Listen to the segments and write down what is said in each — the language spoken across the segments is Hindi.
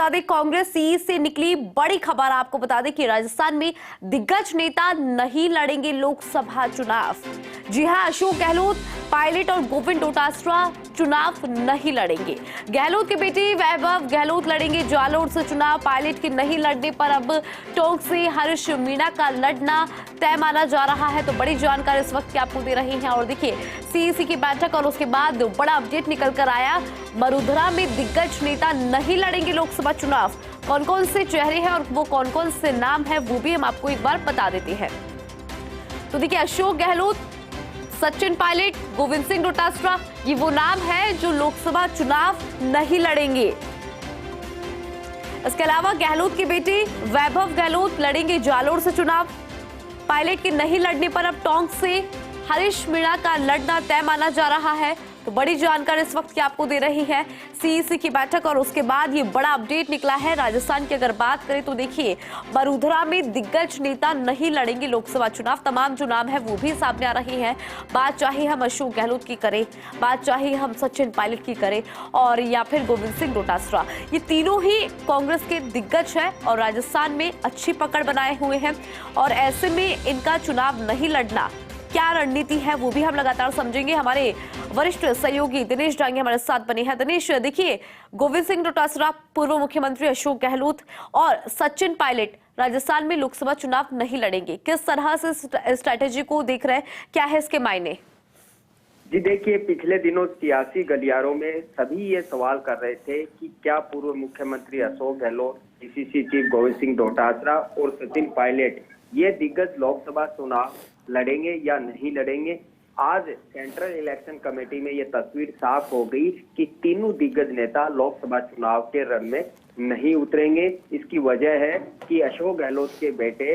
बता दें, कांग्रेस से निकली बड़ी खबर। आपको बता दें कि राजस्थान में दिग्गज नेता नहीं लड़ेंगे लोकसभा चुनाव। जी हां, अशोक गहलोत, पायलट और गोविंद डोटासरा चुनाव नहीं लड़ेंगे। गहलोत के बेटे वैभव गहलोत लड़ेंगे जालोर से चुनाव। पायलट के नहीं लड़ने पर अब टोंक से हरीश मीणा का लड़ना तय माना जा रहा है। तो बड़ी जानकारी इस वक्त की आपको दे रहे हैं। और देखिए, सीईसी की बैठक और उसके बाद बड़ा अपडेट निकल कर आया। मरुधरा में दिग्गज नेता नहीं लड़ेंगे लोकसभा चुनाव। कौन कौन से चेहरे हैं और वो कौन कौन से नाम है, वो भी हम आपको एक बार बता देते हैं। तो देखिए, अशोक गहलोत, सचिन पायलट, गोविंद सिंह डोटासरा, ये वो नाम है जो लोकसभा चुनाव नहीं लड़ेंगे। इसके अलावा गहलोत के बेटे वैभव गहलोत लड़ेंगे जालोर से चुनाव। पायलट के नहीं लड़ने पर अब टोंक से हरीश मीणा का लड़ना तय माना जा रहा है। तो बड़ी जानकारी इस वक्त की आपको दे रही है सीईसी की बैठक और उसके बाद ये बड़ा अपडेट निकला है। राजस्थान की अगर बात करें तो देखिए, मरुधरा में दिग्गज नेता नहीं लड़ेंगे लोकसभा चुनाव। तमाम जो नाम है वो भी सामने आ रहे हैं। बात चाहे हम अशोक गहलोत की करें, बात चाहे हम सचिन पायलट की करें और या फिर गोविंद सिंह डोटासरा, ये तीनों ही कांग्रेस के दिग्गज है और राजस्थान में अच्छी पकड़ बनाए हुए हैं। और ऐसे में इनका चुनाव नहीं लड़ना क्या रणनीति है, वो भी हम लगातार समझेंगे। हमारे वरिष्ठ सहयोगी दिनेश डांगे हमारे साथ बने हैं। दिनेश, देखिए, गोविंद सिंह डोटासरा, पूर्व मुख्यमंत्री अशोक गहलोत और सचिन पायलट राजस्थान में लोकसभा चुनाव नहीं लड़ेंगे। किस तरह से स्ट्रैटेजी को देख रहे हैं, क्या है इसके मायने? जी देखिए, पिछले दिनों सियासी गलियारों में सभी ये सवाल कर रहे थे कि क्या पूर्व मुख्यमंत्री अशोक गहलोत, पीसीसी चीफ गोविंद सिंह डोटासरा और सचिन पायलट ये दिग्गज लोकसभा चुनाव लड़ेंगे या नहीं लड़ेंगे। आज सेंट्रल इलेक्शन कमेटी में ये तस्वीर साफ हो गई कि तीनों दिग्गज नेता लोकसभा चुनाव के रण में नहीं उतरेंगे। इसकी वजह है कि अशोक गहलोत के बेटे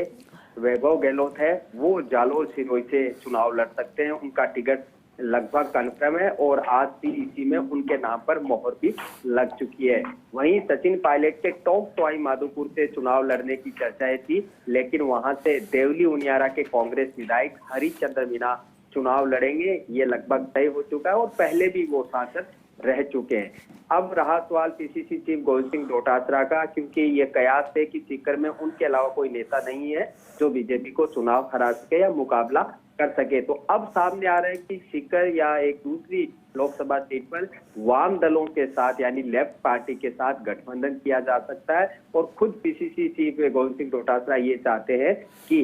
वैभव गहलोत है, वो जालोर सिरोही से चुनाव लड़ सकते हैं। उनका टिकट लगभग कन्फर्म है और आज सीईसी में उनके नाम पर मोहर भी लग चुकी है। वहीं सचिन पायलट के टोंक सवाई माधोपुर से चुनाव लड़ने की चर्चाएं थी, लेकिन वहां से देवली उनियारा के कांग्रेस विधायक हरिश्चंद्र मीणा चुनाव लड़ेंगे, ये लगभग तय हो चुका है और पहले भी वो सांसद रह चुके हैं। अब रहा सवाल पीसीसी चीफ गोविंद सिंह डोटासरा का, क्योंकि ये कयास थे कि सीकर में उनके अलावा कोई नेता नहीं है जो बीजेपी को चुनाव हरा सके या मुकाबला कर सके। तो अब सामने आ रहा है कि सीकर या एक दूसरी लोकसभा सीट पर वाम दलों के साथ यानी लेफ्ट पार्टी के साथ गठबंधन किया जा सकता है। और खुद पीसीसी चीफ गोविंद सिंह डोटासरा ये चाहते हैं कि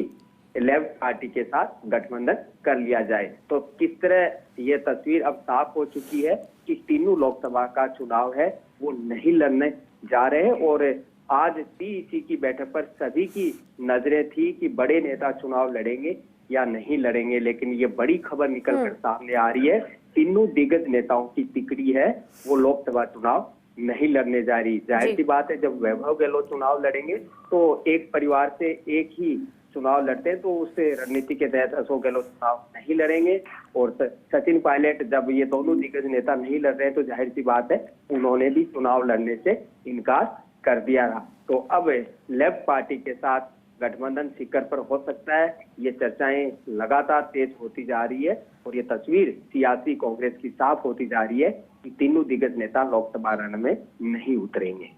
लेफ्ट पार्टी के साथ गठबंधन कर लिया जाए। तो किस तरह ये तस्वीर अब साफ हो चुकी है कि तीनों लोकसभा का चुनाव है वो नहीं लड़ने जा रहे हैं। और आज सीईसी की बैठक पर सभी की नजरें थी कि बड़े नेता चुनाव लड़ेंगे या नहीं लड़ेंगे, लेकिन ये बड़ी खबर निकल कर सामने आ रही है। तीनों दिग्गज नेताओं की तिकड़ी है वो लोकसभा चुनाव नहीं लड़ने जा रही। जाहिर सी बात है, जब वैभव गहलोत चुनाव लड़ेंगे तो एक परिवार से एक ही चुनाव लड़ते हैं, तो उससे रणनीति के तहत अशोक गहलोत चुनाव नहीं लड़ेंगे। और सचिन पायलट, जब ये दोनों दिग्गज नेता नहीं लड़ रहे हैं तो जाहिर सी बात है उन्होंने भी चुनाव लड़ने से इनकार कर दिया था। तो अब लेफ्ट पार्टी के साथ गठबंधन सीकर पर हो सकता है। ये चर्चाएं लगातार तेज होती जा रही है और ये तस्वीर सियासी कांग्रेस की साफ होती जा रही है कि तीनों दिग्गज नेता लोकसभा रण में नहीं उतरेंगे।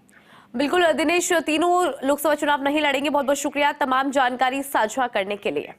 बिल्कुल दिनेश, तीनों लोकसभा चुनाव नहीं लड़ेंगे। बहुत बहुत शुक्रिया तमाम जानकारी साझा करने के लिए।